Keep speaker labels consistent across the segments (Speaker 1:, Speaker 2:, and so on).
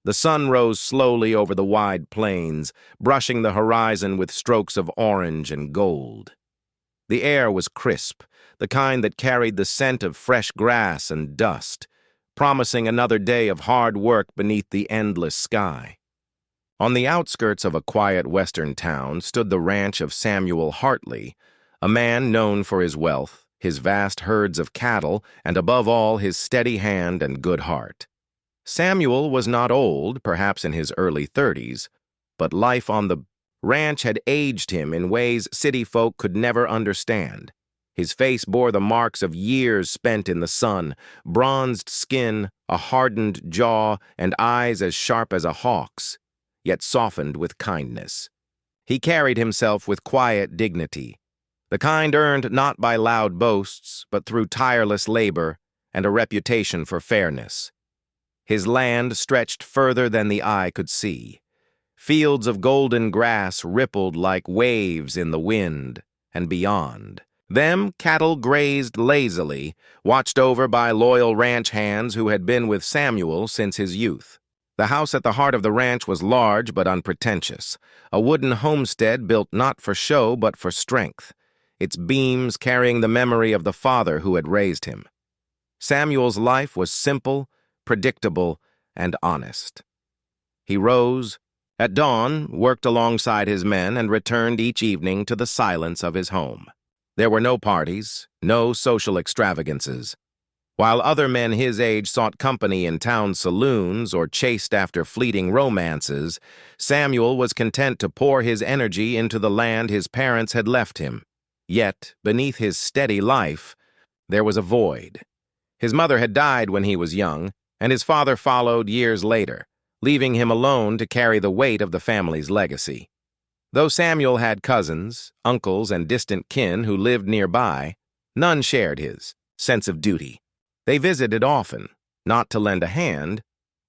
Speaker 1: The sun rose slowly over the wide plains, brushing the horizon with strokes of orange and gold. The air was crisp, the kind that carried the scent of fresh grass and dust, promising another day of hard work beneath the endless sky. On the outskirts of a quiet western town stood the ranch of Samuel Hartley, a man known for his wealth, his vast herds of cattle, and above all his steady hand and good heart. Samuel was not old, perhaps in his early 30s, but life on the ranch had aged him in ways city folk could never understand. His face bore the marks of years spent in the sun, bronzed skin, a hardened jaw, and eyes as sharp as a hawk's, yet softened with kindness. He carried himself with quiet dignity, the kind earned not by loud boasts, but through tireless labor and a reputation for fairness. His land stretched further than the eye could see. Fields of golden grass rippled like waves in the wind, and beyond them cattle grazed lazily, watched over by loyal ranch hands who had been with Samuel since his youth. The house at the heart of the ranch was large but unpretentious, a wooden homestead built not for show but for strength, its beams carrying the memory of the father who had raised him. Samuel's life was simple, predictable, and honest. He rose at dawn, worked alongside his men, and returned each evening to the silence of his home. There were no parties, no social extravagances. While other men his age sought company in town saloons or chased after fleeting romances, Samuel was content to pour his energy into the land his parents had left him. Yet, beneath his steady life, there was a void. His mother had died when he was young, and his father followed years later, leaving him alone to carry the weight of the family's legacy. Though Samuel had cousins, uncles, and distant kin who lived nearby, none shared his sense of duty. They visited often, not to lend a hand,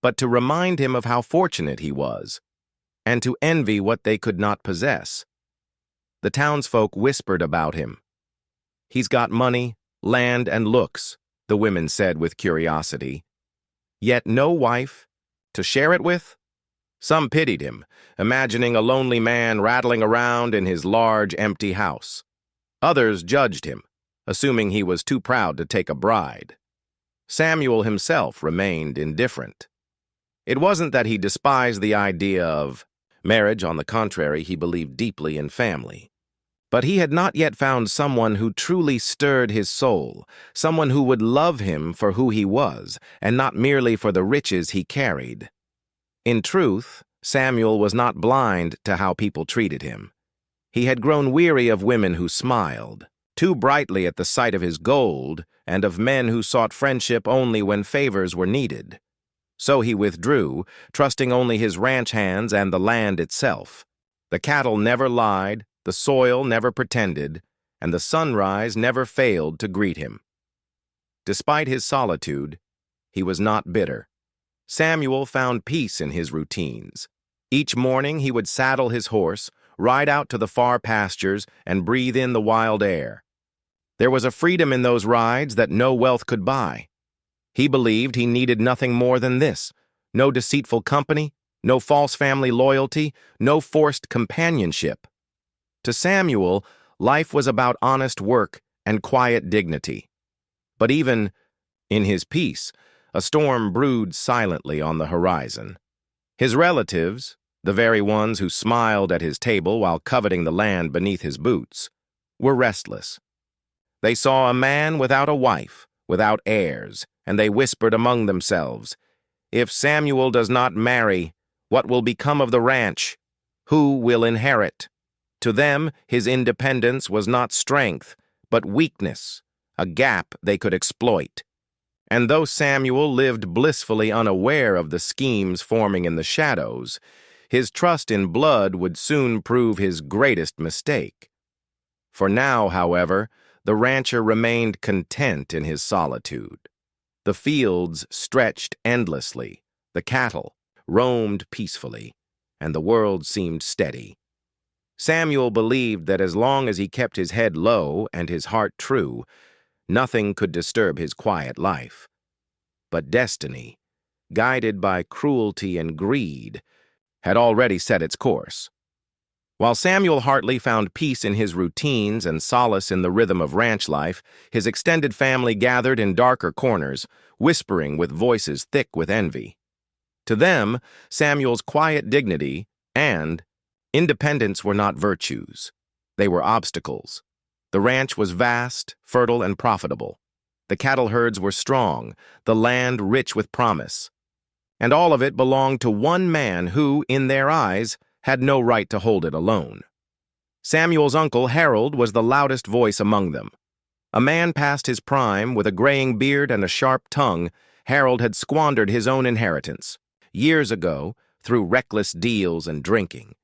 Speaker 1: but to remind him of how fortunate he was, and to envy what they could not possess. The townsfolk whispered about him. "He's got money, land, and looks," the women said with curiosity. Yet no wife to share it with? Some pitied him, imagining a lonely man rattling around in his large, empty house. Others judged him, assuming he was too proud to take a bride. Samuel himself remained indifferent. It wasn't that he despised the idea of marriage. On the contrary, he believed deeply in family. But he had not yet found someone who truly stirred his soul, someone who would love him for who he was, and not merely for the riches he carried. In truth, Samuel was not blind to how people treated him. He had grown weary of women who smiled too brightly at the sight of his gold, and of men who sought friendship only when favors were needed. So he withdrew, trusting only his ranch hands and the land itself. The cattle never lied, the soil never pretended, and the sunrise never failed to greet him. Despite his solitude, he was not bitter. Samuel found peace in his routines. Each morning he would saddle his horse, ride out to the far pastures, and breathe in the wild air. There was a freedom in those rides that no wealth could buy. He believed he needed nothing more than this: no deceitful company, no false family loyalty, no forced companionship. To Samuel, life was about honest work and quiet dignity. But even in his peace, a storm brewed silently on the horizon. His relatives, the very ones who smiled at his table while coveting the land beneath his boots, were restless. They saw a man without a wife, without heirs, and they whispered among themselves, "If Samuel does not marry, what will become of the ranch? Who will inherit?" To them, his independence was not strength, but weakness, a gap they could exploit. And though Samuel lived blissfully unaware of the schemes forming in the shadows, his trust in blood would soon prove his greatest mistake. For now, however, the rancher remained content in his solitude. The fields stretched endlessly, the cattle roamed peacefully, and the world seemed steady. Samuel believed that as long as he kept his head low and his heart true, nothing could disturb his quiet life. But destiny, guided by cruelty and greed, had already set its course. While Samuel Hartley found peace in his routines and solace in the rhythm of ranch life, his extended family gathered in darker corners, whispering with voices thick with envy. To them, Samuel's quiet dignity and independence were not virtues. They were obstacles. The ranch was vast, fertile, and profitable. The cattle herds were strong, the land rich with promise. And all of it belonged to one man who, in their eyes, had no right to hold it alone. Samuel's uncle, Harold, was the loudest voice among them. A man past his prime, with a graying beard and a sharp tongue, Harold had squandered his own inheritance, years ago, through reckless deals and drinking.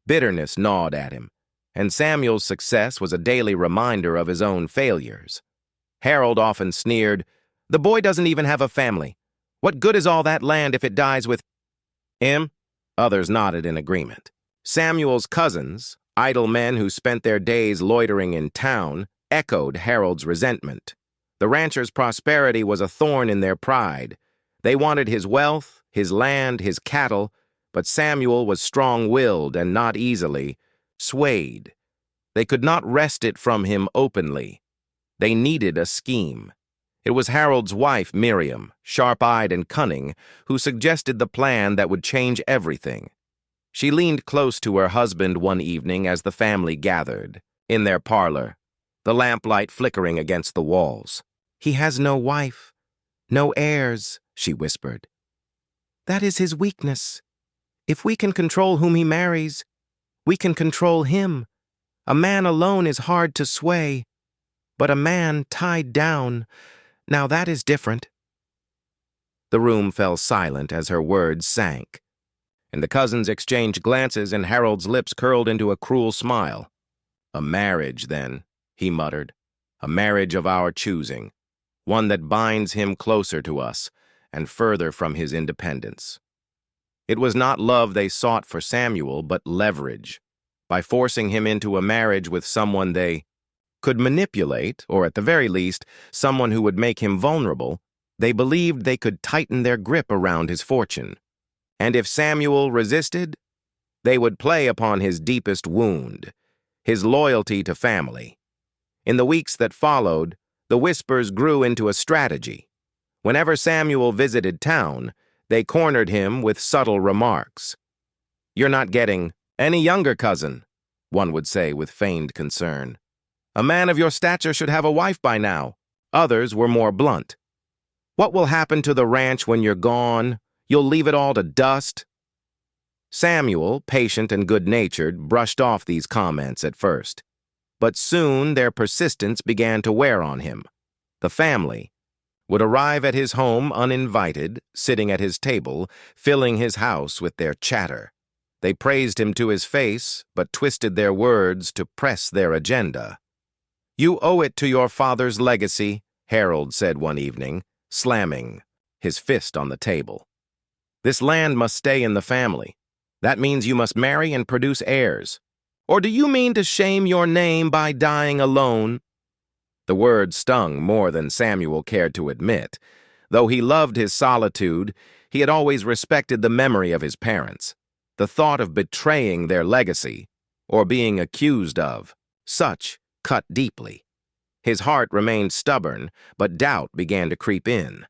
Speaker 1: Bitterness gnawed at him, and Samuel's success was a daily reminder of his own failures. Harold often sneered, "The boy doesn't even have a family. What good is all that land if it dies with him?" Others nodded in agreement. Samuel's cousins, idle men who spent their days loitering in town, echoed Harold's resentment. The rancher's prosperity was a thorn in their pride. They wanted his wealth, his land, his cattle, but Samuel was strong-willed and not easily swayed. They could not wrest it from him openly. They needed a scheme. It was Harold's wife, Miriam, sharp-eyed and cunning, who suggested the plan that would change everything. She leaned close to her husband one evening as the family gathered, in their parlor, the lamplight flickering against the walls. "He has no wife, no heirs," she whispered. "That is his weakness. If we can control whom he marries, we can control him. A man alone is hard to sway, but a man tied down, now that is different." The room fell silent as her words sank, and the cousins exchanged glances and Harold's lips curled into a cruel smile. "A marriage, then," he muttered. "A marriage of our choosing, one that binds him closer to us and further from his independence." It was not love they sought for Samuel, but leverage. By forcing him into a marriage with someone they could manipulate, or at the very least, someone who would make him vulnerable, they believed they could tighten their grip around his fortune. And if Samuel resisted, they would play upon his deepest wound, his loyalty to family. In the weeks that followed, the whispers grew into a strategy. Whenever Samuel visited town, they cornered him with subtle remarks. "You're not getting any younger, cousin," one would say with feigned concern. "A man of your stature should have a wife by now." Others were more blunt. "What will happen to the ranch when you're gone? You'll leave it all to dust." Samuel, patient and good-natured, brushed off these comments at first. But soon their persistence began to wear on him. The family would arrive at his home uninvited, sitting at his table, filling his house with their chatter. They praised him to his face, but twisted their words to press their agenda. "You owe it to your father's legacy," Harold said one evening, slamming his fist on the table. "This land must stay in the family. That means you must marry and produce heirs. Or do you mean to shame your name by dying alone?" The words stung more than Samuel cared to admit. Though he loved his solitude, he had always respected the memory of his parents. The thought of betraying their legacy, or being accused of such, cut deeply. His heart remained stubborn, but doubt began to creep in.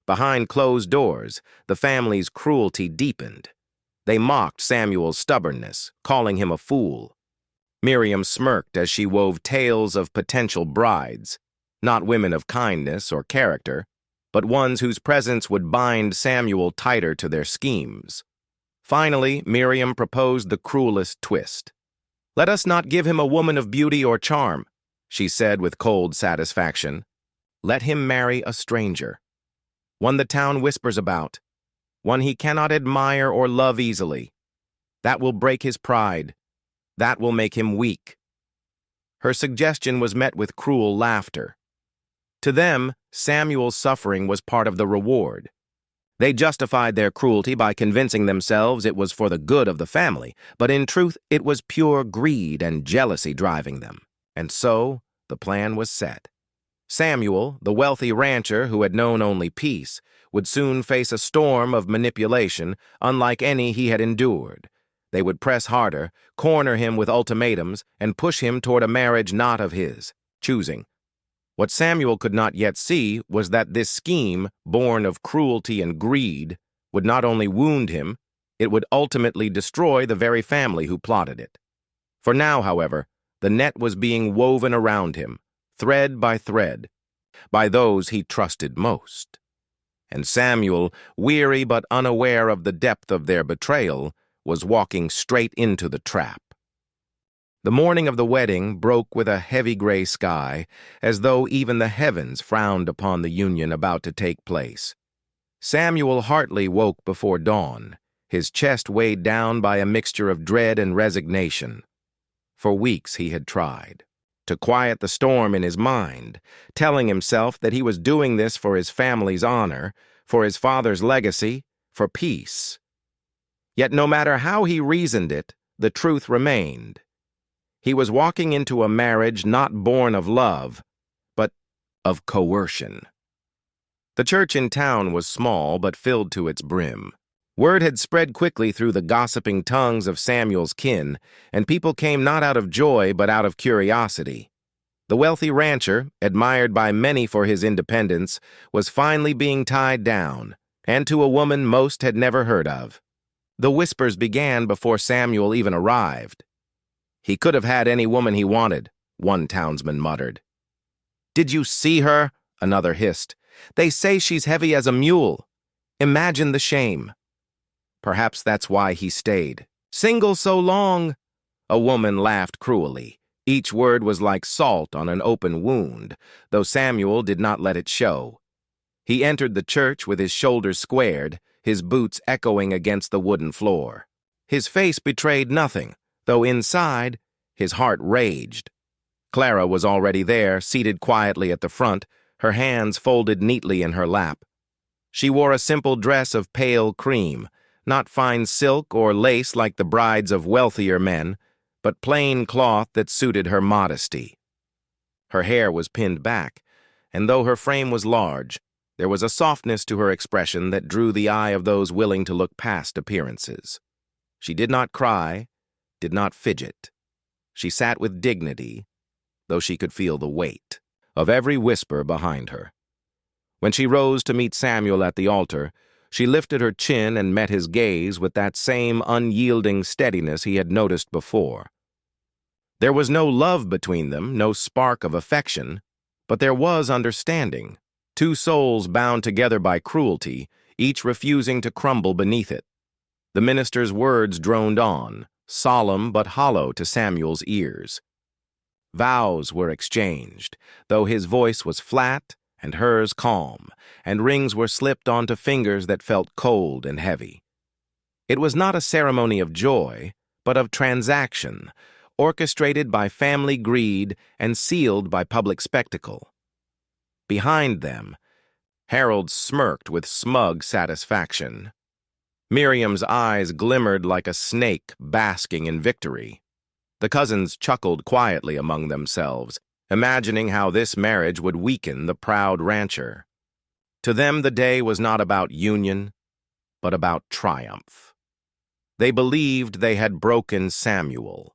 Speaker 1: Behind closed doors, the family's cruelty deepened. They mocked Samuel's stubbornness, calling him a fool. Miriam smirked as she wove tales of potential brides, not women of kindness or character, but ones whose presence would bind Samuel tighter to their schemes. Finally, Miriam proposed the cruelest twist. "Let us not give him a woman of beauty or charm," she said with cold satisfaction. "Let him marry a stranger, one the town whispers about, one he cannot admire or love easily. That will break his pride. That will make him weak." Her suggestion was met with cruel laughter. To them, Samuel's suffering was part of the reward. They justified their cruelty by convincing themselves it was for the good of the family, but in truth it was pure greed and jealousy driving them. And so, the plan was set. Samuel, the wealthy rancher who had known only peace, would soon face a storm of manipulation unlike any he had endured. They would press harder, corner him with ultimatums, and push him toward a marriage not of his choosing. What Samuel could not yet see was that this scheme, born of cruelty and greed, would not only wound him, it would ultimately destroy the very family who plotted it. For now, however, the net was being woven around him, thread by thread, by those he trusted most. And Samuel, weary but unaware of the depth of their betrayal, was walking straight into the trap. The morning of the wedding broke with a heavy gray sky, as though even the heavens frowned upon the union about to take place. Samuel Hartley woke before dawn, his chest weighed down by a mixture of dread and resignation. For weeks he had tried to quiet the storm in his mind, telling himself that he was doing this for his family's honor, for his father's legacy, for peace. Yet no matter how he reasoned it, the truth remained. He was walking into a marriage not born of love, but of coercion. The church in town was small but filled to its brim. Word had spread quickly through the gossiping tongues of Samuel's kin, and people came not out of joy but out of curiosity. The wealthy rancher, admired by many for his independence, was finally being tied down, and to a woman most had never heard of. The whispers began before Samuel even arrived. He could have had any woman he wanted, one townsman muttered. "Did you see her?" another hissed. "They say she's heavy as a mule. Imagine the shame." Perhaps that's why he stayed. "Single so long." A woman laughed cruelly. Each word was like salt on an open wound, though Samuel did not let it show. He entered the church with his shoulders squared, his boots echoing against the wooden floor. His face betrayed nothing, though inside, his heart raged. Clara was already there, seated quietly at the front, her hands folded neatly in her lap. She wore a simple dress of pale cream, not fine silk or lace like the brides of wealthier men, but plain cloth that suited her modesty. Her hair was pinned back, and though her frame was large, there was a softness to her expression that drew the eye of those willing to look past appearances. She did not cry, did not fidget. She sat with dignity, though she could feel the weight of every whisper behind her. When she rose to meet Samuel at the altar, she lifted her chin and met his gaze with that same unyielding steadiness he had noticed before. There was no love between them, no spark of affection, but there was understanding, two souls bound together by cruelty, each refusing to crumble beneath it. The minister's words droned on, solemn but hollow to Samuel's ears. Vows were exchanged, though his voice was flat and hers calm, and rings were slipped onto fingers that felt cold and heavy. It was not a ceremony of joy, but of transaction, orchestrated by family greed and sealed by public spectacle. Behind them, Harold smirked with smug satisfaction. Miriam's eyes glimmered like a snake basking in victory. The cousins chuckled quietly among themselves, imagining how this marriage would weaken the proud rancher. To them, the day was not about union, but about triumph. They believed they had broken Samuel,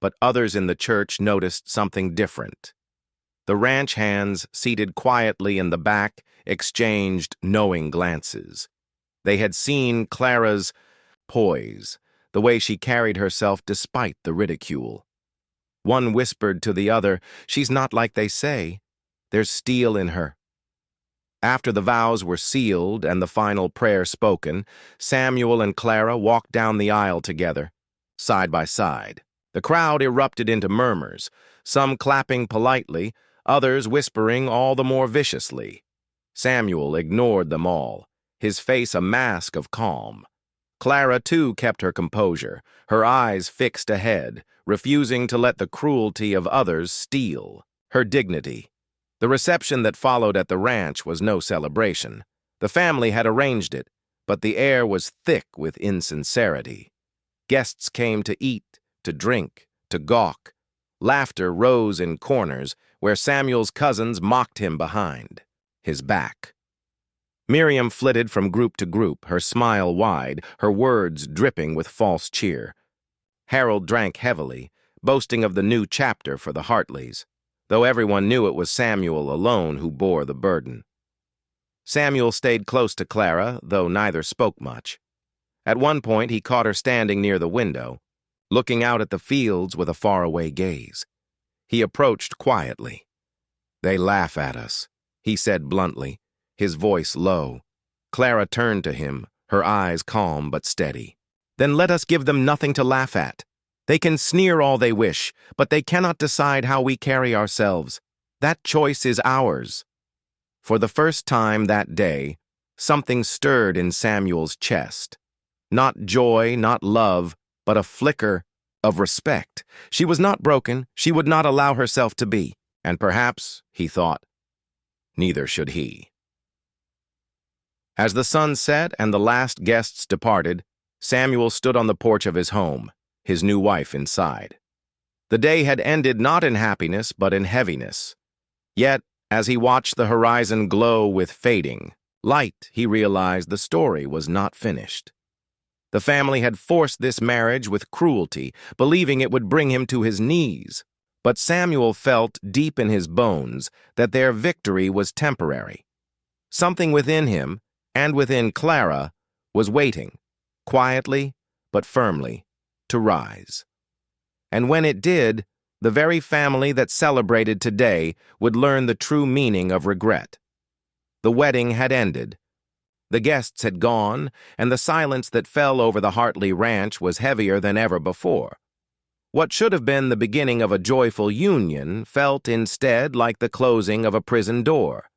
Speaker 1: but others in the church noticed something different. The ranch hands, seated quietly in the back, exchanged knowing glances. They had seen Clara's poise, the way she carried herself despite the ridicule. One whispered to the other, "She's not like they say. There's steel in her." After the vows were sealed and the final prayer spoken, Samuel and Clara walked down the aisle together, side by side. The crowd erupted into murmurs, some clapping politely, others whispering all the more viciously. Samuel ignored them all, his face a mask of calm. Clara, too, kept her composure, her eyes fixed ahead, refusing to let the cruelty of others steal her dignity. The reception that followed at the ranch was no celebration. The family had arranged it, but the air was thick with insincerity. Guests came to eat, to drink, to gawk, Laughter rose in corners where Samuel's cousins mocked him behind his back. Miriam flitted from group to group, her smile wide, her words dripping with false cheer. Harold drank heavily, boasting of the new chapter for the Hartleys, though everyone knew it was Samuel alone who bore the burden. Samuel stayed close to Clara, though neither spoke much. At one point, he caught her standing near the window, looking out at the fields with a faraway gaze. He approached quietly. "They laugh at us," he said bluntly, his voice low. Clara turned to him, her eyes calm but steady. "Then let us give them nothing to laugh at. They can sneer all they wish, but they cannot decide how we carry ourselves. That choice is ours." For the first time that day, something stirred in Samuel's chest. Not joy, not love, but a flicker of respect. She was not broken, she would not allow herself to be. And perhaps, he thought, neither should he. As the sun set and the last guests departed, Samuel stood on the porch of his home, his new wife inside. The day had ended not in happiness, but in heaviness. Yet, as he watched the horizon glow with fading light, he realized the story was not finished. The family had forced this marriage with cruelty, believing it would bring him to his knees. But Samuel felt deep in his bones that their victory was temporary. Something within him, and within Clara, was waiting, quietly but firmly, to rise. And when it did, the very family that celebrated today would learn the true meaning of regret. The wedding had ended. The guests had gone, and the silence that fell over the Hartley ranch was heavier than ever before. What should have been the beginning of a joyful union felt instead like the closing of a prison door.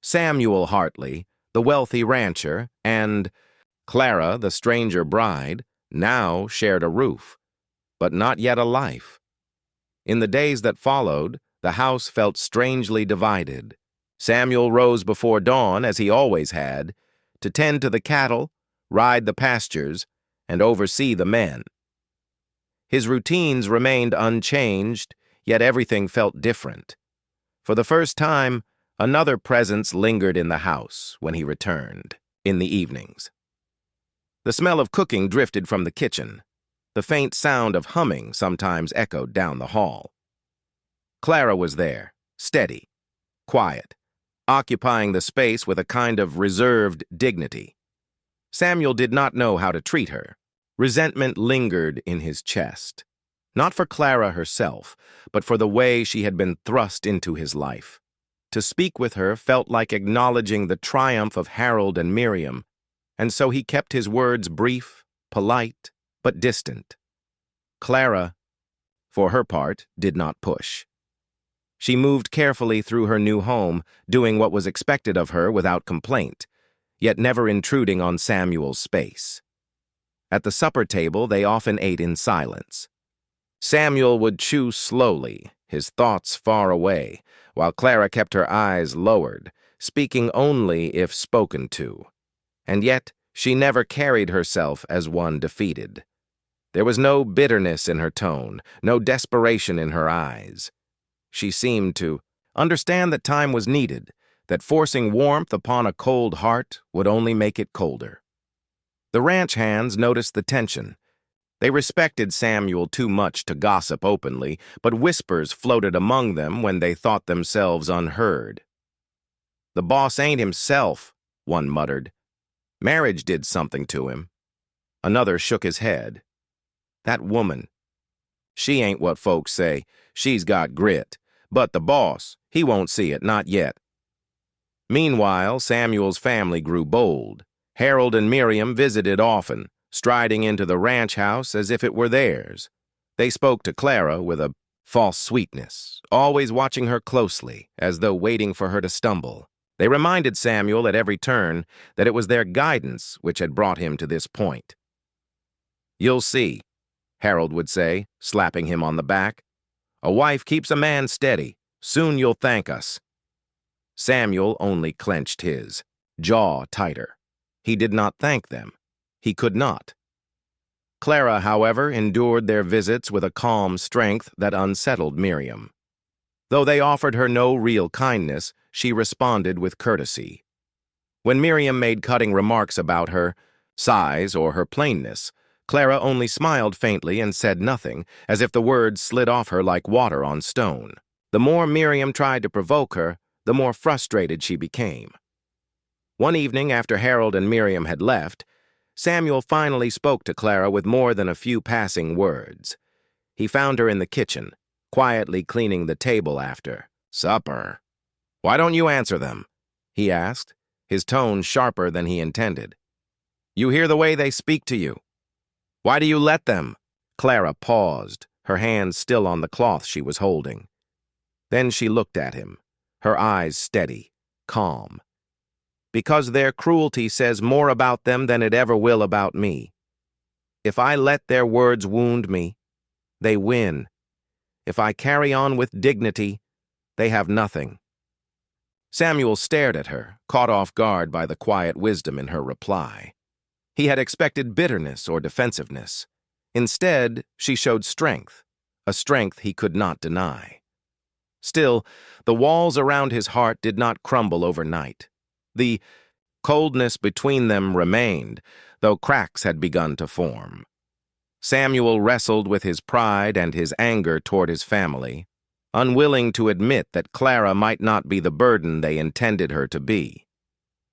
Speaker 1: Samuel Hartley, the wealthy rancher, and Clara, the stranger bride, now shared a roof, but not yet a life. In the days that followed, the house felt strangely divided. Samuel rose before dawn, as he always had, to tend to the cattle, ride the pastures, and oversee the men. His routines remained unchanged, yet everything felt different. For the first time, another presence lingered in the house when he returned, in the evenings. The smell of cooking drifted from the kitchen. The faint sound of humming sometimes echoed down the hall. Clara was there, steady, quiet, occupying the space with a kind of reserved dignity. Samuel did not know how to treat her. Resentment lingered in his chest, not for Clara herself, but for the way she had been thrust into his life. To speak with her felt like acknowledging the triumph of Harold and Miriam, and so he kept his words brief, polite, but distant. Clara, for her part, did not push. She moved carefully through her new home, doing what was expected of her without complaint, yet never intruding on Samuel's space. At the supper table, they often ate in silence. Samuel would chew slowly, his thoughts far away, while Clara kept her eyes lowered, speaking only if spoken to. And yet, she never carried herself as one defeated. There was no bitterness in her tone, no desperation in her eyes. She seemed to understand that time was needed, that forcing warmth upon a cold heart would only make it colder. The ranch hands noticed the tension. They respected Samuel too much to gossip openly, but whispers floated among them when they thought themselves unheard. "The boss ain't himself," one muttered. "Marriage did something to him." Another shook his head. "That woman, she ain't what folks say. She's got grit. But the boss, he won't see it, not yet." Meanwhile, Samuel's family grew bold. Harold and Miriam visited often, striding into the ranch house as if it were theirs. They spoke to Clara with a false sweetness, always watching her closely, as though waiting for her to stumble. They reminded Samuel at every turn that it was their guidance which had brought him to this point. "You'll see," Harold would say, slapping him on the back. "A wife keeps a man steady. Soon you'll thank us." Samuel only clenched his jaw tighter. He did not thank them. He could not. Clara, however, endured their visits with a calm strength that unsettled Miriam. Though they offered her no real kindness, she responded with courtesy. When Miriam made cutting remarks about her size or her plainness, Clara only smiled faintly and said nothing, as if the words slid off her like water on stone. The more Miriam tried to provoke her, the more frustrated she became. One evening, after Harold and Miriam had left, Samuel finally spoke to Clara with more than a few passing words. He found her in the kitchen, quietly cleaning the table after supper. "Why don't you answer them?" he asked, his tone sharper than he intended. "You hear the way they speak to you. Why do you let them?" Clara paused, her hands still on the cloth she was holding. Then she looked at him, her eyes steady, calm. "Because their cruelty says more about them than it ever will about me. If I let their words wound me, they win. If I carry on with dignity, they have nothing." Samuel stared at her, caught off guard by the quiet wisdom in her reply. He had expected bitterness or defensiveness. Instead, she showed strength, a strength he could not deny. Still, the walls around his heart did not crumble overnight. The coldness between them remained, though cracks had begun to form. Samuel wrestled with his pride and his anger toward his family, unwilling to admit that Clara might not be the burden they intended her to be.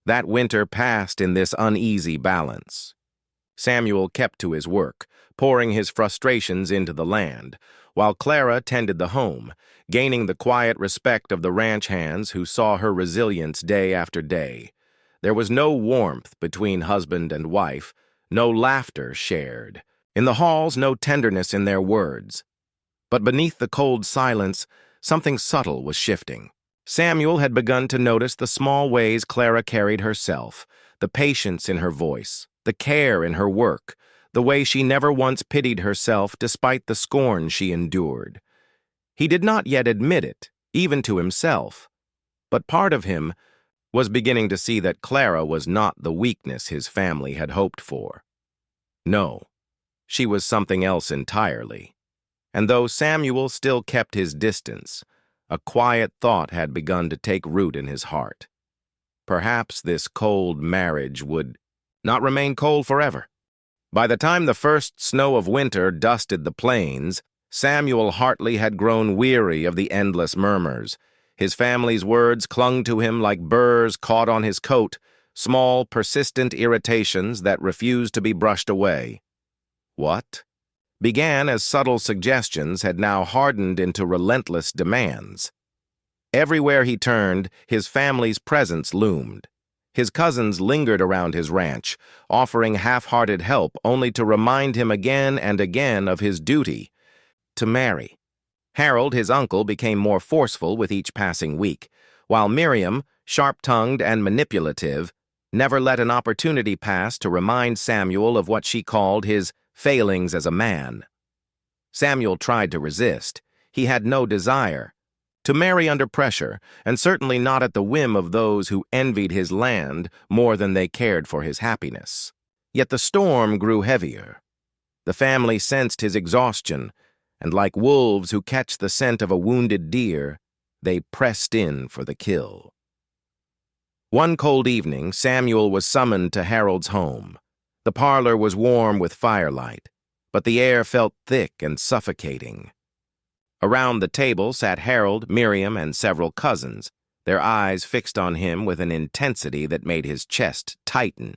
Speaker 1: That winter passed in this uneasy balance. Samuel kept to his work, pouring his frustrations into the land, while Clara tended the home, gaining the quiet respect of the ranch hands who saw her resilience day after day. There was no warmth between husband and wife, no laughter shared. In the halls, no tenderness in their words. But beneath the cold silence, something subtle was shifting. Samuel had begun to notice the small ways Clara carried herself, the patience in her voice, the care in her work, the way she never once pitied herself despite the scorn she endured. He did not yet admit it, even to himself, but part of him was beginning to see that Clara was not the weakness his family had hoped for. No, she was something else entirely. And though Samuel still kept his distance, a quiet thought had begun to take root in his heart. Perhaps this cold marriage would not remain cold forever. By the time the first snow of winter dusted the plains, Samuel Hartley had grown weary of the endless murmurs. His family's words clung to him like burrs caught on his coat, small, persistent irritations that refused to be brushed away. What began as subtle suggestions had now hardened into relentless demands. Everywhere he turned, his family's presence loomed. His cousins lingered around his ranch, offering half-hearted help only to remind him again and again of his duty to marry. Harold, his uncle, became more forceful with each passing week, while Miriam, sharp-tongued and manipulative, never let an opportunity pass to remind Samuel of what she called his failings as a man. Samuel tried to resist. He had no desire to marry under pressure, and certainly not at the whim of those who envied his land more than they cared for his happiness. Yet the storm grew heavier. The family sensed his exhaustion, and like wolves who catch the scent of a wounded deer, they pressed in for the kill. One cold evening, Samuel was summoned to Harold's home. The parlor was warm with firelight, but the air felt thick and suffocating. Around the table sat Harold, Miriam, and several cousins, their eyes fixed on him with an intensity that made his chest tighten.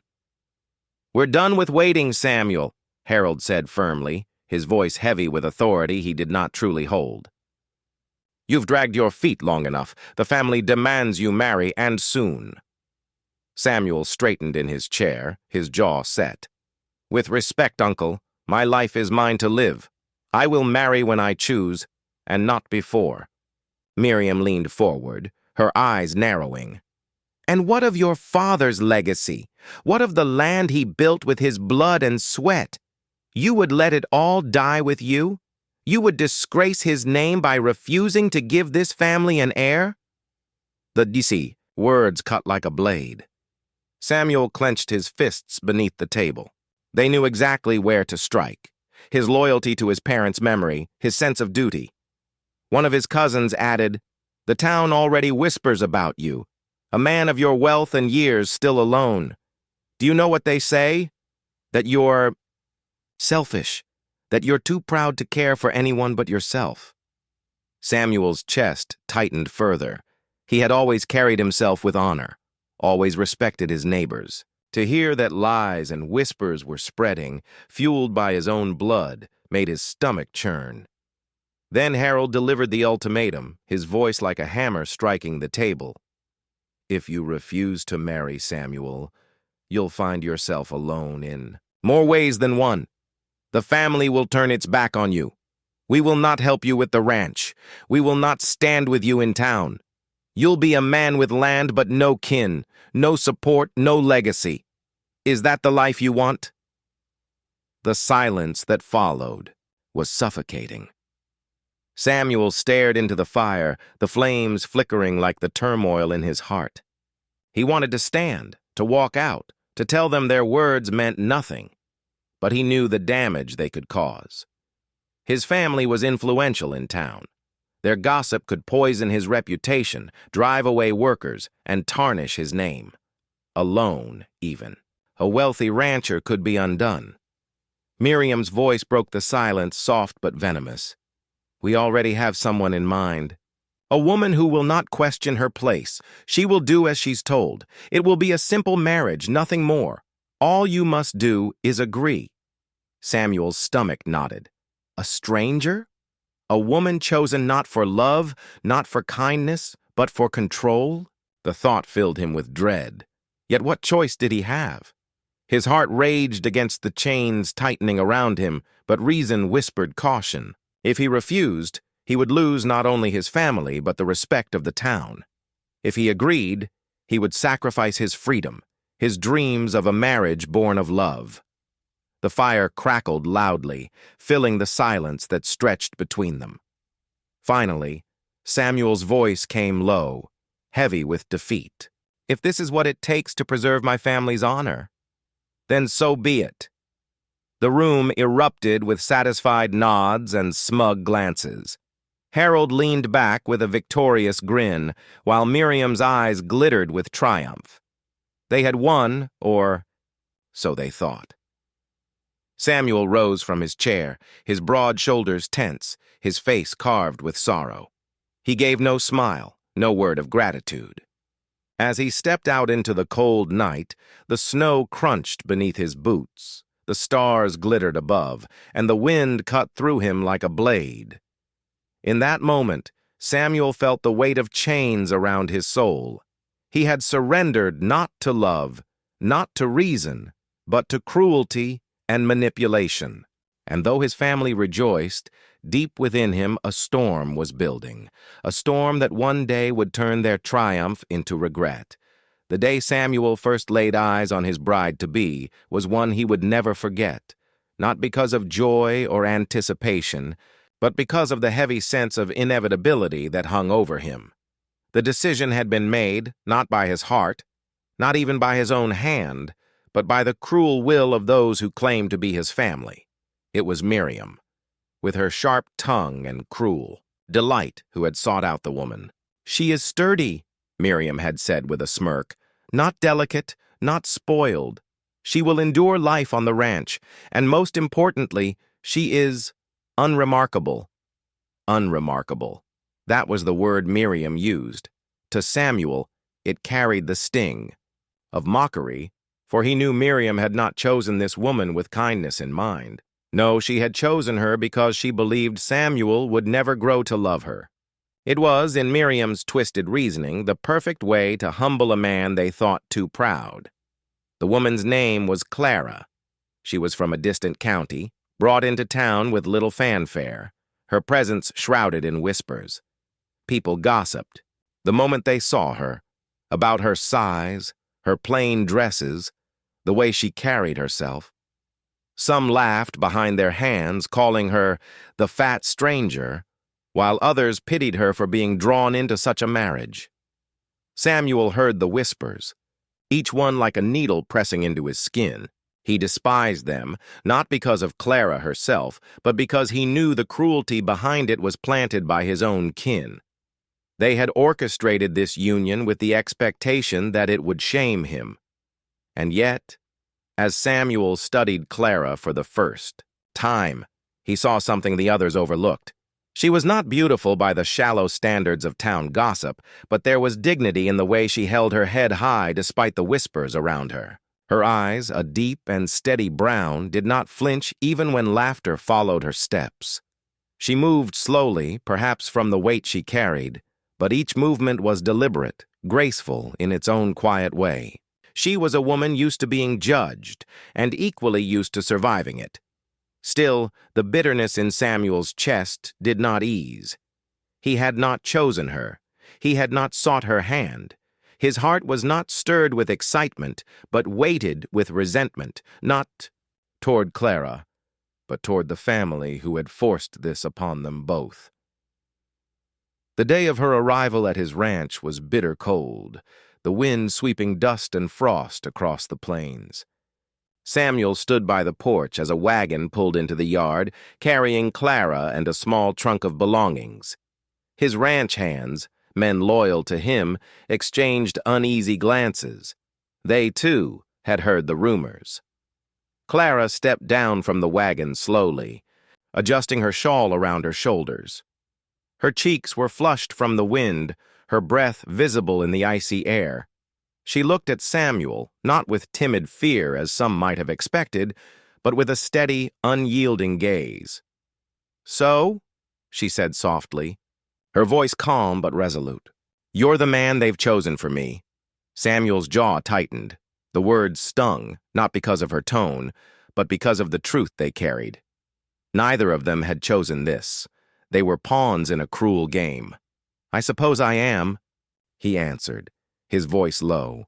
Speaker 1: "We're done with waiting, Samuel," Harold said firmly, his voice heavy with authority he did not truly hold. "You've dragged your feet long enough. The family demands you marry, and soon." Samuel straightened in his chair, his jaw set. "With respect, Uncle, my life is mine to live. I will marry when I choose, and not before." Miriam leaned forward, her eyes narrowing. "And what of your father's legacy? What of the land he built with his blood and sweat? You would let it all die with you? You would disgrace his name by refusing to give this family an heir?" The DC words cut like a blade. Samuel clenched his fists beneath the table. They knew exactly where to strike. His loyalty to his parents' memory, his sense of duty. One of his cousins added, "The town already whispers about you. A man of your wealth and years still alone. Do you know what they say? That you're selfish, that you're too proud to care for anyone but yourself." Samuel's chest tightened further. He had always carried himself with honor, always respected his neighbors. To hear that lies and whispers were spreading, fueled by his own blood, made his stomach churn. Then Harold delivered the ultimatum, his voice like a hammer striking the table. "If you refuse to marry Samuel, you'll find yourself alone in more ways than one. The family will turn its back on you. We will not help you with the ranch. We will not stand with you in town. You'll be a man with land but no kin, no support, no legacy. Is that the life you want?" The silence that followed was suffocating. Samuel stared into the fire, the flames flickering like the turmoil in his heart. He wanted to stand, to walk out, to tell them their words meant nothing, but he knew the damage they could cause. His family was influential in town. Their gossip could poison his reputation, drive away workers, and tarnish his name. Alone, even. A wealthy rancher could be undone. Miriam's voice broke the silence, soft but venomous. "We already have someone in mind. A woman who will not question her place. She will do as she's told. It will be a simple marriage, nothing more. All you must do is agree." Samuel's stomach knotted. A stranger? A woman chosen not for love, not for kindness, but for control? The thought filled him with dread. Yet what choice did he have? His heart raged against the chains tightening around him, but reason whispered caution. If he refused, he would lose not only his family, but the respect of the town. If he agreed, he would sacrifice his freedom, his dreams of a marriage born of love. The fire crackled loudly, filling the silence that stretched between them. Finally, Samuel's voice came low, heavy with defeat. "If this is what it takes to preserve my family's honor, then so be it." The room erupted with satisfied nods and smug glances. Harold leaned back with a victorious grin, while Miriam's eyes glittered with triumph. They had won, or so they thought. Samuel rose from his chair, his broad shoulders tense, his face carved with sorrow. He gave no smile, no word of gratitude. As he stepped out into the cold night, the snow crunched beneath his boots, the stars glittered above, and the wind cut through him like a blade. In that moment, Samuel felt the weight of chains around his soul. He had surrendered not to love, not to reason, but to cruelty and manipulation. And though his family rejoiced, deep within him a storm was building, a storm that one day would turn their triumph into regret. The day Samuel first laid eyes on his bride-to-be was one he would never forget, not because of joy or anticipation, but because of the heavy sense of inevitability that hung over him. The decision had been made, not by his heart, not even by his own hand, but by the cruel will of those who claimed to be his family. It was Miriam, with her sharp tongue and cruel delight, who had sought out the woman. "She is sturdy," Miriam had said with a smirk, "not delicate, not spoiled. She will endure life on the ranch, and most importantly, she is unremarkable." Unremarkable. That was the word Miriam used. To Samuel, it carried the sting of mockery, for he knew Miriam had not chosen this woman with kindness in mind. No, she had chosen her because she believed Samuel would never grow to love her. It was, in Miriam's twisted reasoning, the perfect way to humble a man they thought too proud. The woman's name was Clara. She was from a distant county, brought into town with little fanfare, her presence shrouded in whispers. People gossiped, the moment they saw her, about her size, her plain dresses, the way she carried herself. Some laughed behind their hands, calling her the fat stranger, while others pitied her for being drawn into such a marriage. Samuel heard the whispers, each one like a needle pressing into his skin. He despised them, not because of Clara herself, but because he knew the cruelty behind it was planted by his own kin. They had orchestrated this union with the expectation that it would shame him. And yet, as Samuel studied Clara for the first time, he saw something the others overlooked. She was not beautiful by the shallow standards of town gossip, but there was dignity in the way she held her head high despite the whispers around her. Her eyes, a deep and steady brown, did not flinch even when laughter followed her steps. She moved slowly, perhaps from the weight she carried, but each movement was deliberate, graceful in its own quiet way. She was a woman used to being judged, and equally used to surviving it. Still, the bitterness in Samuel's chest did not ease. He had not chosen her. He had not sought her hand. His heart was not stirred with excitement, but weighted with resentment, not toward Clara, but toward the family who had forced this upon them both. The day of her arrival at his ranch was bitter cold, the wind sweeping dust and frost across the plains. Samuel stood by the porch as a wagon pulled into the yard, carrying Clara and a small trunk of belongings. His ranch hands, men loyal to him, exchanged uneasy glances. They, too, had heard the rumors. Clara stepped down from the wagon slowly, adjusting her shawl around her shoulders. Her cheeks were flushed from the wind, her breath visible in the icy air. She looked at Samuel, not with timid fear as some might have expected, but with a steady, unyielding gaze. "So?" she said softly, her voice calm but resolute. "You're the man they've chosen for me." Samuel's jaw tightened. The words stung, not because of her tone, but because of the truth they carried. Neither of them had chosen this. They were pawns in a cruel game. "I suppose I am," he answered, his voice low.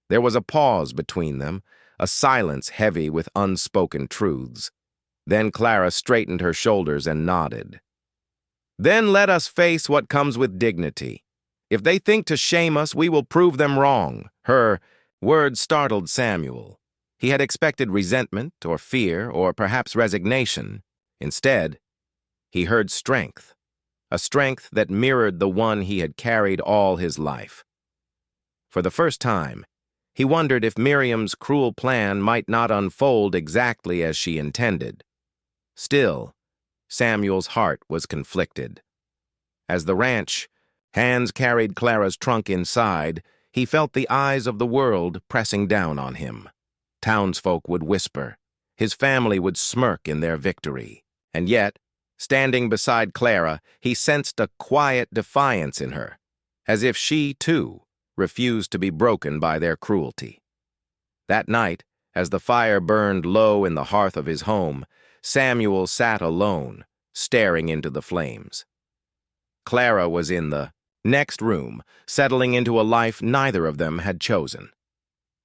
Speaker 1: There was a pause between them, a silence heavy with unspoken truths. Then Clara straightened her shoulders and nodded. "Then let us face what comes with dignity. If they think to shame us, we will prove them wrong." Her words startled Samuel. He had expected resentment or fear or perhaps resignation. Instead, he heard strength, a strength that mirrored the one he had carried all his life. For the first time, he wondered if Miriam's cruel plan might not unfold exactly as she intended. Still, Samuel's heart was conflicted. As the ranch hands carried Clara's trunk inside, he felt the eyes of the world pressing down on him. Townsfolk would whisper. His family would smirk in their victory. And yet, standing beside Clara, he sensed a quiet defiance in her, as if she, too, refused to be broken by their cruelty. That night, as the fire burned low in the hearth of his home, Samuel sat alone, staring into the flames. Clara was in the next room, settling into a life neither of them had chosen.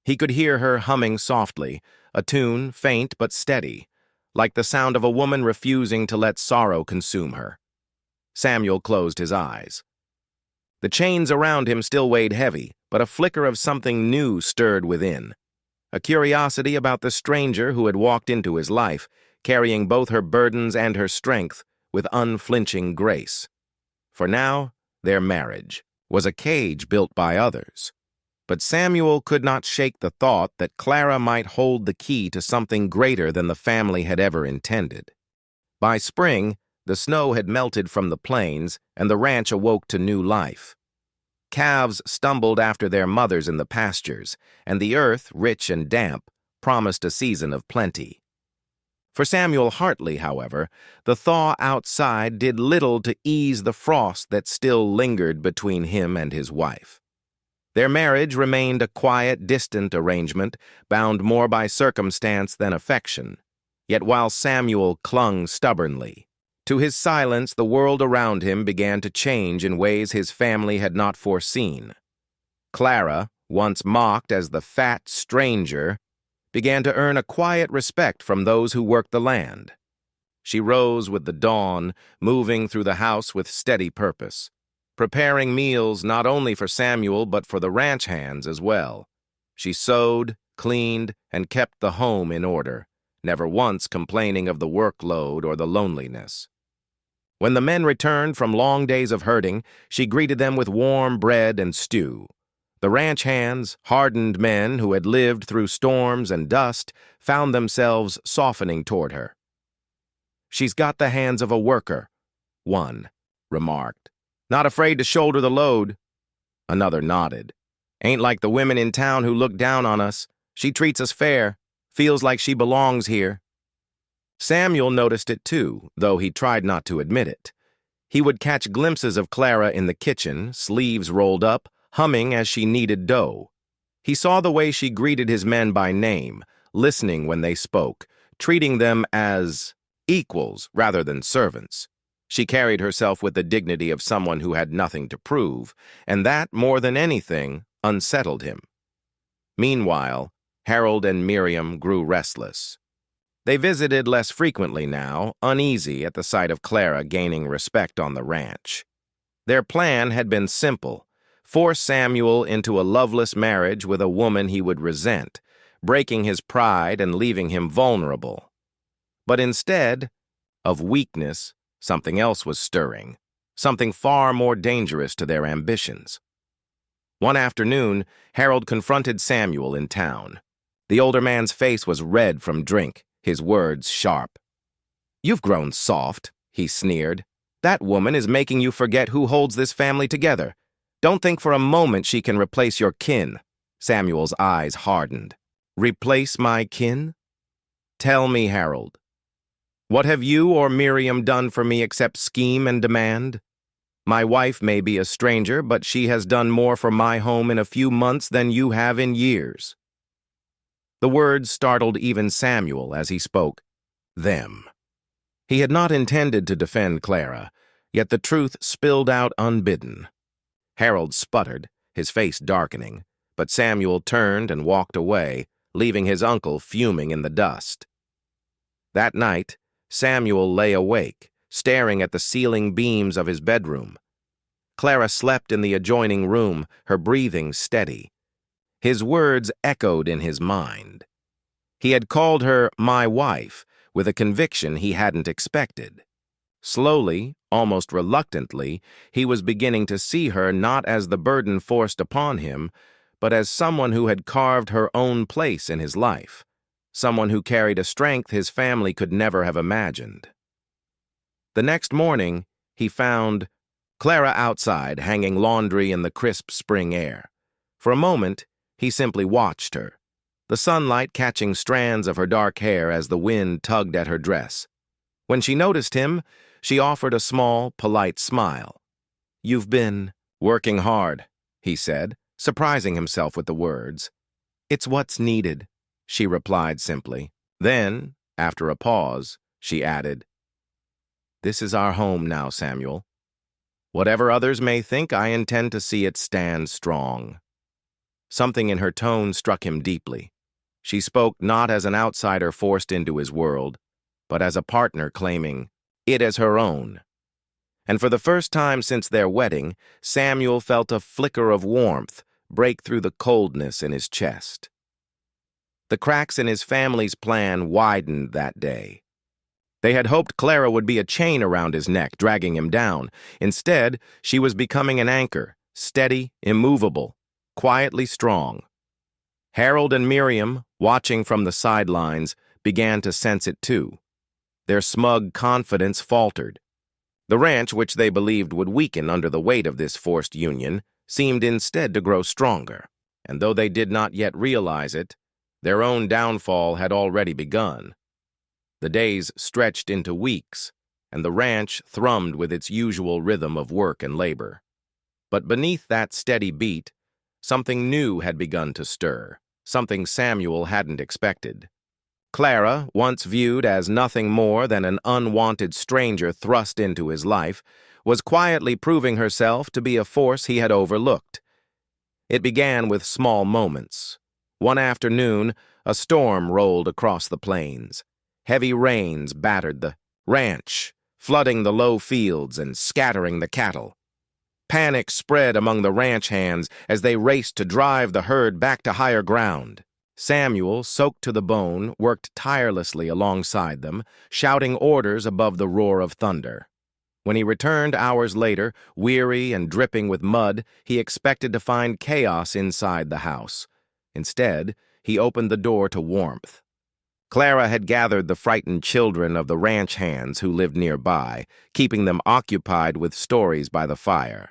Speaker 1: He could hear her humming softly, a tune faint but steady, like the sound of a woman refusing to let sorrow consume her. Samuel closed his eyes. The chains around him still weighed heavy, but a flicker of something new stirred within. A curiosity about the stranger who had walked into his life, carrying both her burdens and her strength with unflinching grace. For now, their marriage was a cage built by others. But Samuel could not shake the thought that Clara might hold the key to something greater than the family had ever intended. By spring, the snow had melted from the plains, and the ranch awoke to new life. Calves stumbled after their mothers in the pastures, and the earth, rich and damp, promised a season of plenty. For Samuel Hartley, however, the thaw outside did little to ease the frost that still lingered between him and his wife. Their marriage remained a quiet, distant arrangement, bound more by circumstance than affection. Yet while Samuel clung stubbornly, to his silence the world around him began to change in ways his family had not foreseen. Clara, once mocked as the fat stranger, began to earn a quiet respect from those who worked the land. She rose with the dawn, moving through the house with steady purpose, preparing meals not only for Samuel but for the ranch hands as well. She sewed, cleaned, and kept the home in order, never once complaining of the workload or the loneliness. When the men returned from long days of herding, she greeted them with warm bread and stew. The ranch hands, hardened men who had lived through storms and dust, found themselves softening toward her. "She's got the hands of a worker," one remarked. "Not afraid to shoulder the load." Another nodded. "Ain't like the women in town who look down on us. She treats us fair, feels like she belongs here." Samuel noticed it too, though he tried not to admit it. He would catch glimpses of Clara in the kitchen, sleeves rolled up, humming as she kneaded dough. He saw the way she greeted his men by name, listening when they spoke, treating them as equals rather than servants. She carried herself with the dignity of someone who had nothing to prove, and that, more than anything, unsettled him. Meanwhile, Harold and Miriam grew restless. They visited less frequently now, uneasy at the sight of Clara gaining respect on the ranch. Their plan had been simple: force Samuel into a loveless marriage with a woman he would resent, breaking his pride and leaving him vulnerable. But instead of weakness, something else was stirring, something far more dangerous to their ambitions. One afternoon, Harold confronted Samuel in town. The older man's face was red from drink, his words sharp. "You've grown soft," he sneered. "That woman is making you forget who holds this family together. Don't think for a moment she can replace your kin." Samuel's eyes hardened. "Replace my kin? Tell me, Harold. What have you or Miriam done for me except scheme and demand? My wife may be a stranger, but she has done more for my home in a few months than you have in years." The words startled even Samuel as he spoke. Them. He had not intended to defend Clara, yet the truth spilled out unbidden. Harold sputtered, his face darkening, but Samuel turned and walked away, leaving his uncle fuming in the dust. That night, Samuel lay awake, staring at the ceiling beams of his bedroom. Clara slept in the adjoining room, her breathing steady. His words echoed in his mind. He had called her my wife, with a conviction he hadn't expected. Slowly, almost reluctantly, he was beginning to see her not as the burden forced upon him, but as someone who had carved her own place in his life, someone who carried a strength his family could never have imagined. The next morning, he found Clara outside, hanging laundry in the crisp spring air. For a moment, he simply watched her, the sunlight catching strands of her dark hair as the wind tugged at her dress. When she noticed him, she offered a small, polite smile. "You've been working hard," he said, surprising himself with the words. "It's what's needed," she replied simply. Then, after a pause, she added, "This is our home now, Samuel. Whatever others may think, I intend to see it stand strong." Something in her tone struck him deeply. She spoke not as an outsider forced into his world, but as a partner claiming it as her own. And for the first time since their wedding, Samuel felt a flicker of warmth break through the coldness in his chest. The cracks in his family's plan widened that day. They had hoped Clara would be a chain around his neck, dragging him down. Instead, she was becoming an anchor, steady, immovable, quietly strong. Harold and Miriam, watching from the sidelines, began to sense it too. Their smug confidence faltered. The ranch, which they believed would weaken under the weight of this forced union, seemed instead to grow stronger, and though they did not yet realize it, their own downfall had already begun. The days stretched into weeks, and the ranch thrummed with its usual rhythm of work and labor. But beneath that steady beat, something new had begun to stir, something Samuel hadn't expected. Clara, once viewed as nothing more than an unwanted stranger thrust into his life, was quietly proving herself to be a force he had overlooked. It began with small moments. One afternoon, a storm rolled across the plains. Heavy rains battered the ranch, flooding the low fields and scattering the cattle. Panic spread among the ranch hands as they raced to drive the herd back to higher ground. Samuel, soaked to the bone, worked tirelessly alongside them, shouting orders above the roar of thunder. When he returned hours later, weary and dripping with mud, he expected to find chaos inside the house. Instead, he opened the door to warmth. Clara had gathered the frightened children of the ranch hands who lived nearby, keeping them occupied with stories by the fire.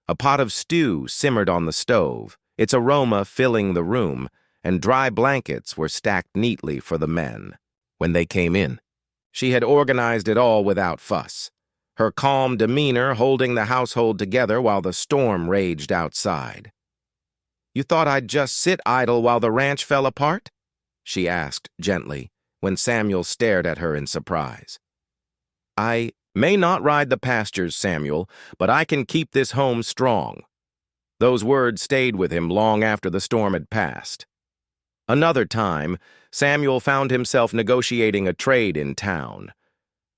Speaker 1: A pot of stew simmered on the stove, its aroma filling the room, and dry blankets were stacked neatly for the men. When they came in, she had organized it all without fuss, her calm demeanor holding the household together while the storm raged outside. "You thought I'd just sit idle while the ranch fell apart?" she asked gently, when Samuel stared at her in surprise. "I may not ride the pastures, Samuel, but I can keep this home strong." Those words stayed with him long after the storm had passed. Another time, Samuel found himself negotiating a trade in town.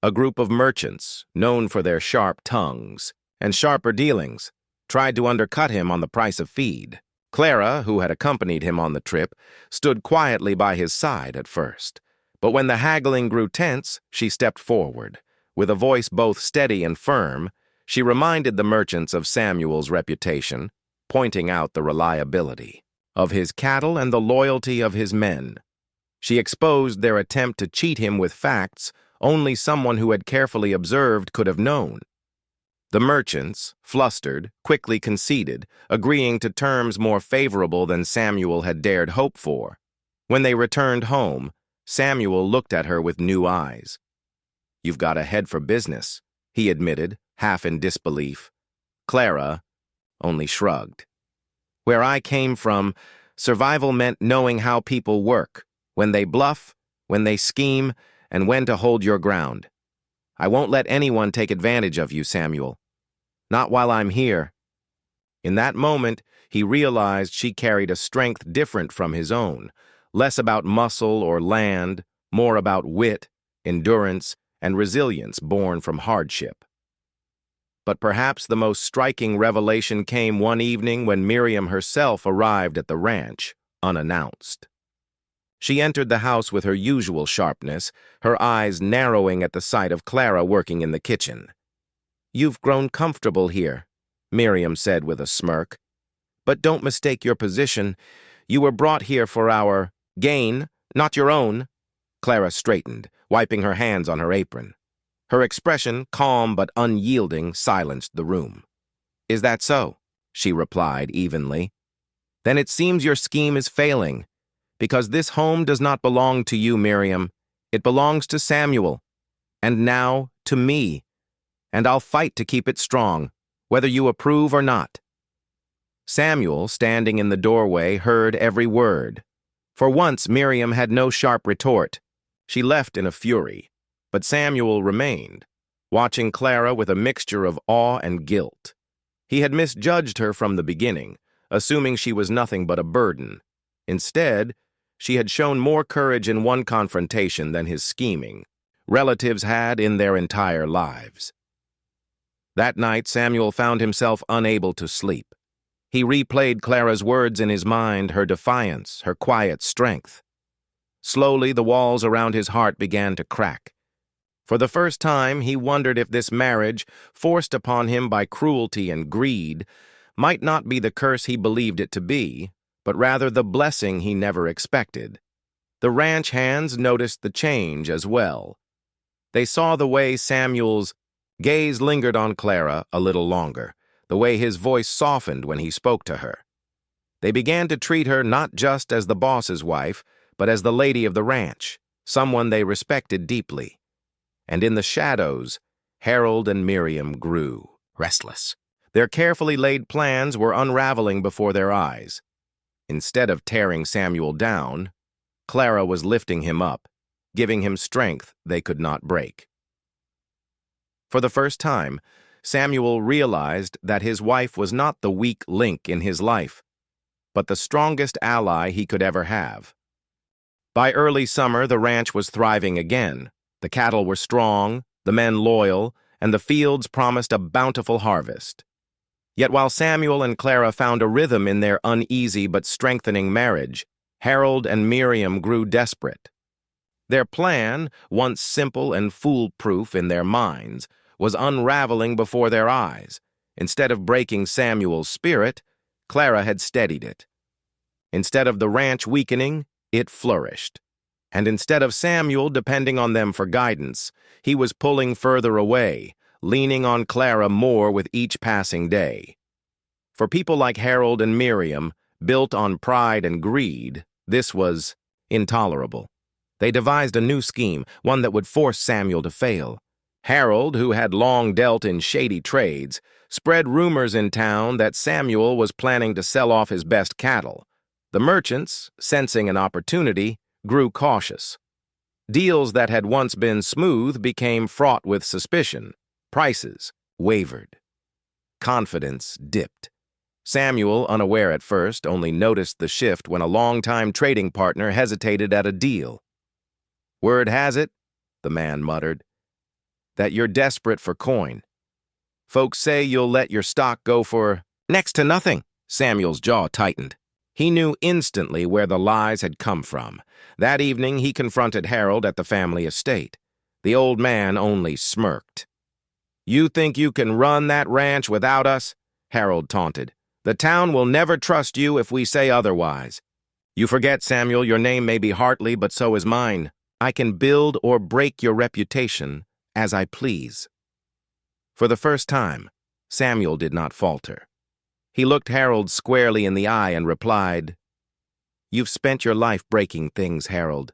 Speaker 1: A group of merchants, known for their sharp tongues and sharper dealings, tried to undercut him on the price of feed. Clara, who had accompanied him on the trip, stood quietly by his side at first. But when the haggling grew tense, she stepped forward. With a voice both steady and firm, she reminded the merchants of Samuel's reputation, pointing out the reliability of his cattle and the loyalty of his men. She exposed their attempt to cheat him with facts only someone who had carefully observed could have known. The merchants, flustered, quickly conceded, agreeing to terms more favorable than Samuel had dared hope for. When they returned home, Samuel looked at her with new eyes. "You've got a head for business," he admitted, half in disbelief. Clara only shrugged. "Where I came from, survival meant knowing how people work, when they bluff, when they scheme, and when to hold your ground. I won't let anyone take advantage of you, Samuel. Not while I'm here." In that moment, he realized she carried a strength different from his own, less about muscle or land, more about wit, endurance, and resilience born from hardship. But perhaps the most striking revelation came one evening when Miriam herself arrived at the ranch, unannounced. She entered the house with her usual sharpness, her eyes narrowing at the sight of Clara working in the kitchen. "You've grown comfortable here," Miriam said with a smirk. "But don't mistake your position. You were brought here for our gain, not your own." Clara straightened, wiping her hands on her apron. Her expression, calm but unyielding, silenced the room. "Is that so?" she replied evenly. "Then it seems your scheme is failing. Because this home does not belong to you, Miriam. It belongs to Samuel. And now to me. And I'll fight to keep it strong, whether you approve or not." Samuel, standing in the doorway, heard every word. For once, Miriam had no sharp retort. She left in a fury. But Samuel remained, watching Clara with a mixture of awe and guilt. He had misjudged her from the beginning, assuming she was nothing but a burden. Instead, she had shown more courage in one confrontation than his scheming. Relatives had in their entire lives. That night, Samuel found himself unable to sleep. He replayed Clara's words in his mind, her defiance, her quiet strength. Slowly, the walls around his heart began to crack. For the first time, he wondered if this marriage, forced upon him by cruelty and greed, might not be the curse he believed it to be, but rather the blessing he never expected. The ranch hands noticed the change as well. They saw the way Samuel's gaze lingered on Clara a little longer, the way his voice softened when he spoke to her. They began to treat her not just as the boss's wife, but as the lady of the ranch, someone they respected deeply. And in the shadows, Harold and Miriam grew restless. Their carefully laid plans were unraveling before their eyes. Instead of tearing Samuel down, Clara was lifting him up, giving him strength they could not break. For the first time, Samuel realized that his wife was not the weak link in his life, but the strongest ally he could ever have. By early summer, the ranch was thriving again. The cattle were strong, the men loyal, and the fields promised a bountiful harvest. Yet while Samuel and Clara found a rhythm in their uneasy but strengthening marriage, Harold and Miriam grew desperate. Their plan, once simple and foolproof in their minds, was unraveling before their eyes. Instead of breaking Samuel's spirit, Clara had steadied it. Instead of the ranch weakening, it flourished. And instead of Samuel depending on them for guidance, he was pulling further away, leaning on Clara more with each passing day. For people like Harold and Miriam, built on pride and greed, this was intolerable. They devised a new scheme, one that would force Samuel to fail. Harold, who had long dealt in shady trades, spread rumors in town that Samuel was planning to sell off his best cattle. The merchants, sensing an opportunity, grew cautious. Deals that had once been smooth became fraught with suspicion. Prices wavered. Confidence dipped. Samuel, unaware at first, only noticed the shift when a longtime trading partner hesitated at a deal. "Word has it," the man muttered, "that you're desperate for coin. Folks say you'll let your stock go for next to nothing." Samuel's jaw tightened. He knew instantly where the lies had come from. That evening, he confronted Harold at the family estate. The old man only smirked. "You think you can run that ranch without us?" Harold taunted. "The town will never trust you if we say otherwise." "You forget, Samuel, your name may be Hartley, but so is mine. I can build or break your reputation as I please." For the first time, Samuel did not falter. He looked Harold squarely in the eye and replied, "You've spent your life breaking things, Harold.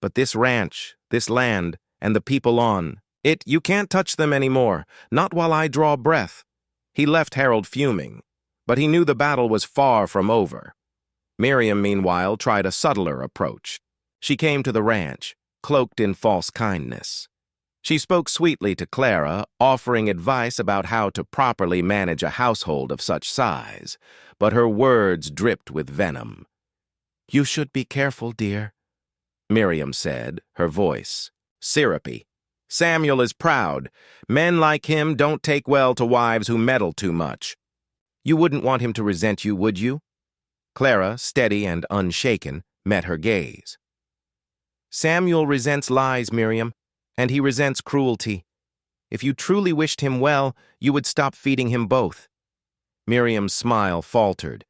Speaker 1: But this ranch, this land, and the people on it, you can't touch them anymore, not while I draw breath." He left Harold fuming, but he knew the battle was far from over. Miriam, meanwhile, tried a subtler approach. She came to the ranch, cloaked in false kindness. She spoke sweetly to Clara, offering advice about how to properly manage a household of such size, but her words dripped with venom. "You should be careful, dear," Miriam said, her voice syrupy. "Samuel is proud. Men like him don't take well to wives who meddle too much. You wouldn't want him to resent you, would you?" Clara, steady and unshaken, met her gaze. "Samuel resents lies, Miriam, and he resents cruelty. If you truly wished him well, you would stop feeding him both." Miriam's smile faltered,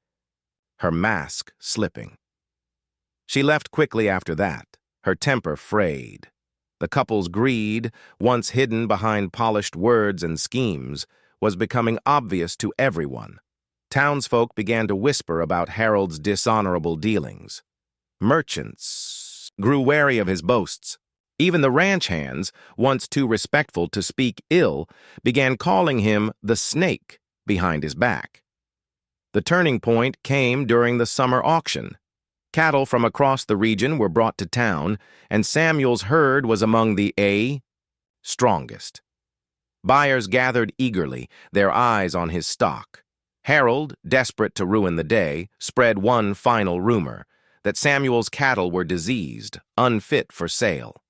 Speaker 1: her mask slipping. She left quickly after that, her temper frayed. The couple's greed, once hidden behind polished words and schemes, was becoming obvious to everyone. Townsfolk began to whisper about Harold's dishonorable dealings. Merchants grew wary of his boasts. Even the ranch hands, once too respectful to speak ill, began calling him the snake behind his back. The turning point came during the summer auction. Cattle from across the region were brought to town, and Samuel's herd was among the strongest. Buyers gathered eagerly, their eyes on his stock. Harold, desperate to ruin the day, spread one final rumor, that Samuel's cattle were diseased, unfit for sale.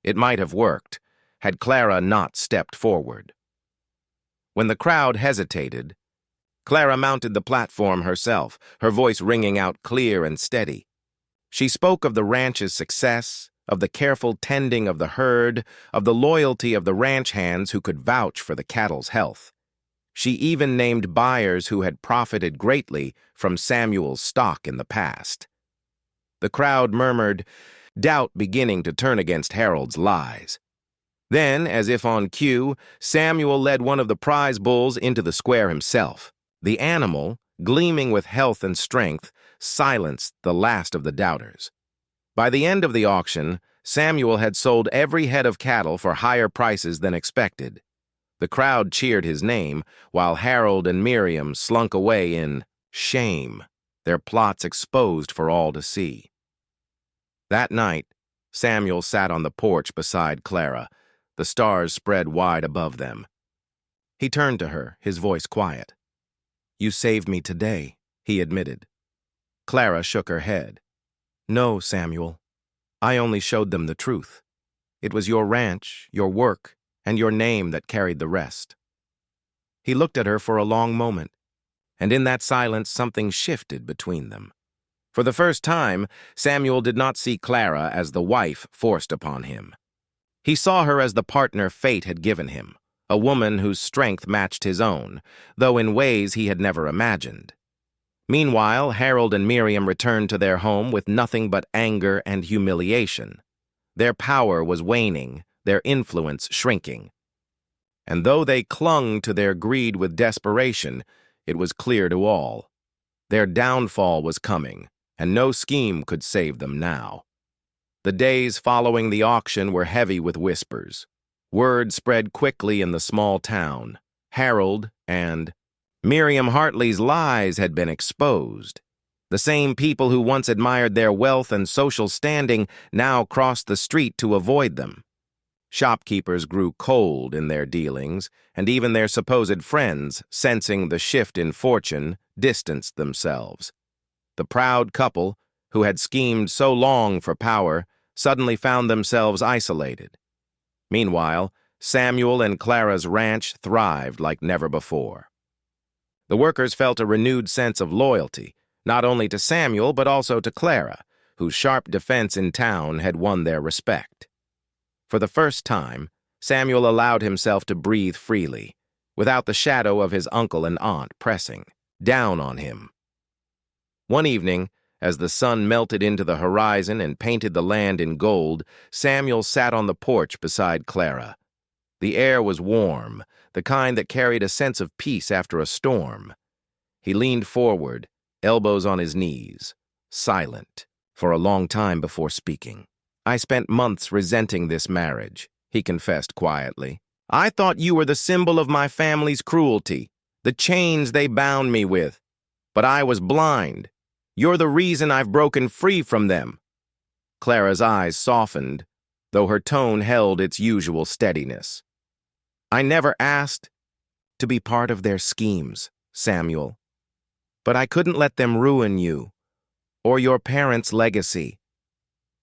Speaker 1: It might have worked, had Clara not stepped forward. When the crowd hesitated, Clara mounted the platform herself, her voice ringing out clear and steady. She spoke of the ranch's success, of the careful tending of the herd, of the loyalty of the ranch hands who could vouch for the cattle's health. She even named buyers who had profited greatly from Samuel's stock in the past. The crowd murmured, doubt beginning to turn against Harold's lies. Then, as if on cue, Samuel led one of the prize bulls into the square himself. The animal, gleaming with health and strength, silenced the last of the doubters. By the end of the auction, Samuel had sold every head of cattle for higher prices than expected. The crowd cheered his name, while Harold and Miriam slunk away in shame, their plots exposed for all to see. That night, Samuel sat on the porch beside Clara, the stars spread wide above them. He turned to her, his voice quiet. "You saved me today," he admitted. Clara shook her head. "No, Samuel. I only showed them the truth. It was your ranch, your work, and your name that carried the rest." He looked at her for a long moment, and in that silence something shifted between them. For the first time, Samuel did not see Clara as the wife forced upon him. He saw her as the partner fate had given him, a woman whose strength matched his own, though in ways he had never imagined. Meanwhile, Harold and Miriam returned to their home with nothing but anger and humiliation. Their power was waning, their influence shrinking. And though they clung to their greed with desperation, it was clear to all. Their downfall was coming, and no scheme could save them now. The days following the auction were heavy with whispers. Word spread quickly in the small town. Harold and Miriam Hartley's lies had been exposed. The same people who once admired their wealth and social standing now crossed the street to avoid them. Shopkeepers grew cold in their dealings, and even their supposed friends, sensing the shift in fortune, distanced themselves. The proud couple, who had schemed so long for power, suddenly found themselves isolated. Meanwhile, Samuel and Clara's ranch thrived like never before. The workers felt a renewed sense of loyalty, not only to Samuel but also to Clara, whose sharp defense in town had won their respect. For the first time, Samuel allowed himself to breathe freely, without the shadow of his uncle and aunt pressing down on him. One evening, as the sun melted into the horizon and painted the land in gold, Samuel sat on the porch beside Clara. The air was warm, the kind that carried a sense of peace after a storm. He leaned forward, elbows on his knees, silent, for a long time before speaking. "I spent months resenting this marriage," he confessed quietly. "I thought you were the symbol of my family's cruelty, the chains they bound me with. But I was blind. You're the reason I've broken free from them." Clara's eyes softened, though her tone held its usual steadiness. "I never asked to be part of their schemes, Samuel. But I couldn't let them ruin you, or your parents' legacy.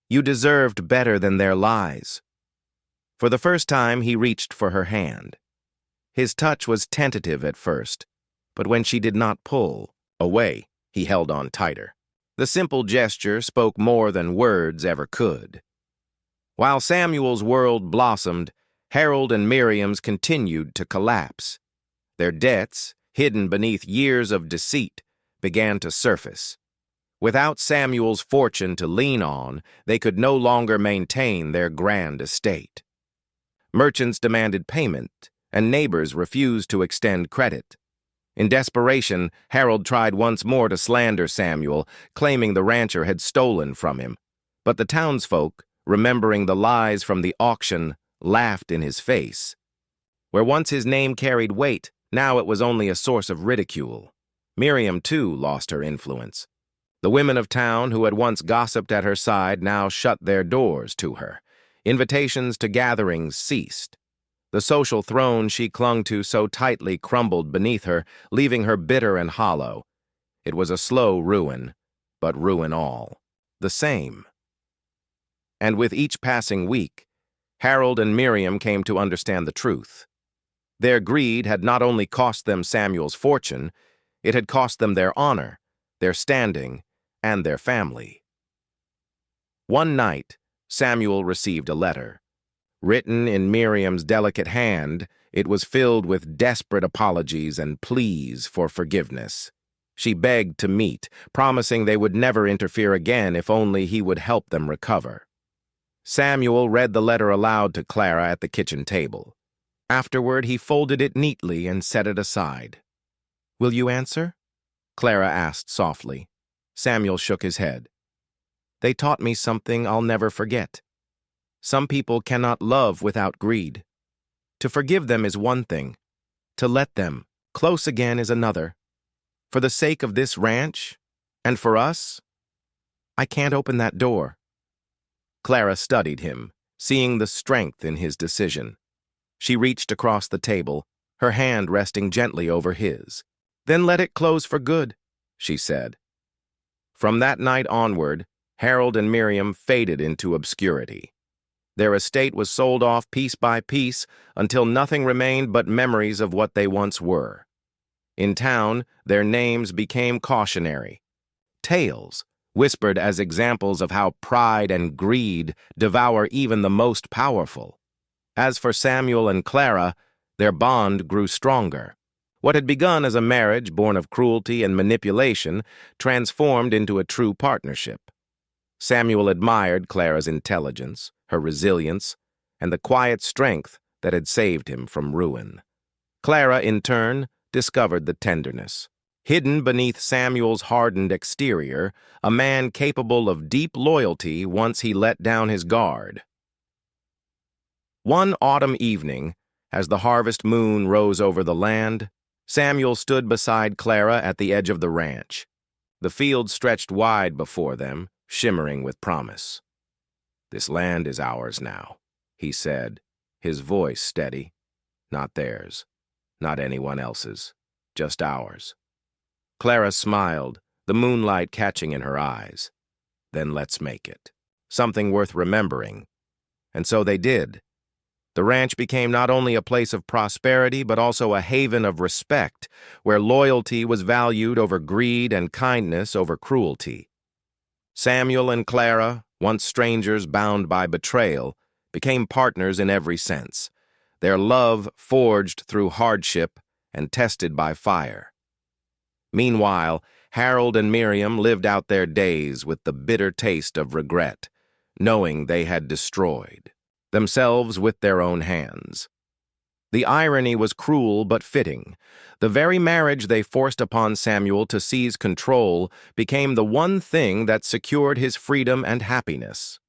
Speaker 1: You deserved better than their lies." For the first time, he reached for her hand. His touch was tentative at first, but when she did not pull away, he held on tighter. The simple gesture spoke more than words ever could. While Samuel's world blossomed, Harold and Miriam's continued to collapse. Their debts, hidden beneath years of deceit, began to surface. Without Samuel's fortune to lean on, they could no longer maintain their grand estate. Merchants demanded payment, and neighbors refused to extend credit. In desperation, Harold tried once more to slander Samuel, claiming the rancher had stolen from him. But the townsfolk, remembering the lies from the auction, laughed in his face. Where once his name carried weight, now it was only a source of ridicule. Miriam, too, lost her influence. The women of town who had once gossiped at her side now shut their doors to her. Invitations to gatherings ceased. The social throne she clung to so tightly crumbled beneath her, leaving her bitter and hollow. It was a slow ruin, but ruin all the same. And with each passing week, Harold and Miriam came to understand the truth. Their greed had not only cost them Samuel's fortune, it had cost them their honor, their standing, and their family. One night, Samuel received a letter. Written in Miriam's delicate hand, it was filled with desperate apologies and pleas for forgiveness. She begged to meet, promising they would never interfere again if only he would help them recover. Samuel read the letter aloud to Clara at the kitchen table. Afterward, he folded it neatly and set it aside. "Will you answer?" Clara asked softly. Samuel shook his head. "They taught me something I'll never forget. Some people cannot love without greed. To forgive them is one thing. To let them close again is another. For the sake of this ranch, and for us, I can't open that door." Clara studied him, seeing the strength in his decision. She reached across the table, her hand resting gently over his. "Then let it close for good," she said. From that night onward, Harold and Miriam faded into obscurity. Their estate was sold off piece by piece until nothing remained but memories of what they once were. In town, their names became cautionary tales whispered as examples of how pride and greed devour even the most powerful. As for Samuel and Clara, their bond grew stronger. What had begun as a marriage born of cruelty and manipulation transformed into a true partnership. Samuel admired Clara's intelligence, her resilience, and the quiet strength that had saved him from ruin. Clara, in turn, discovered the tenderness. Hidden beneath Samuel's hardened exterior, a man capable of deep loyalty once he let down his guard. One autumn evening, as the harvest moon rose over the land, Samuel stood beside Clara at the edge of the ranch. The field stretched wide before them, shimmering with promise. "This land is ours now," he said, his voice steady. "Not theirs, not anyone else's, just ours." Clara smiled, the moonlight catching in her eyes. "Then let's make it. Something worth remembering." And so they did. The ranch became not only a place of prosperity, but also a haven of respect, where loyalty was valued over greed and kindness over cruelty. Samuel and Clara, once strangers bound by betrayal, became partners in every sense, their love forged through hardship and tested by fire. Meanwhile, Harold and Miriam lived out their days with the bitter taste of regret, knowing they had destroyed themselves with their own hands. The irony was cruel but fitting. The very marriage they forced upon Samuel to seize control became the one thing that secured his freedom and happiness.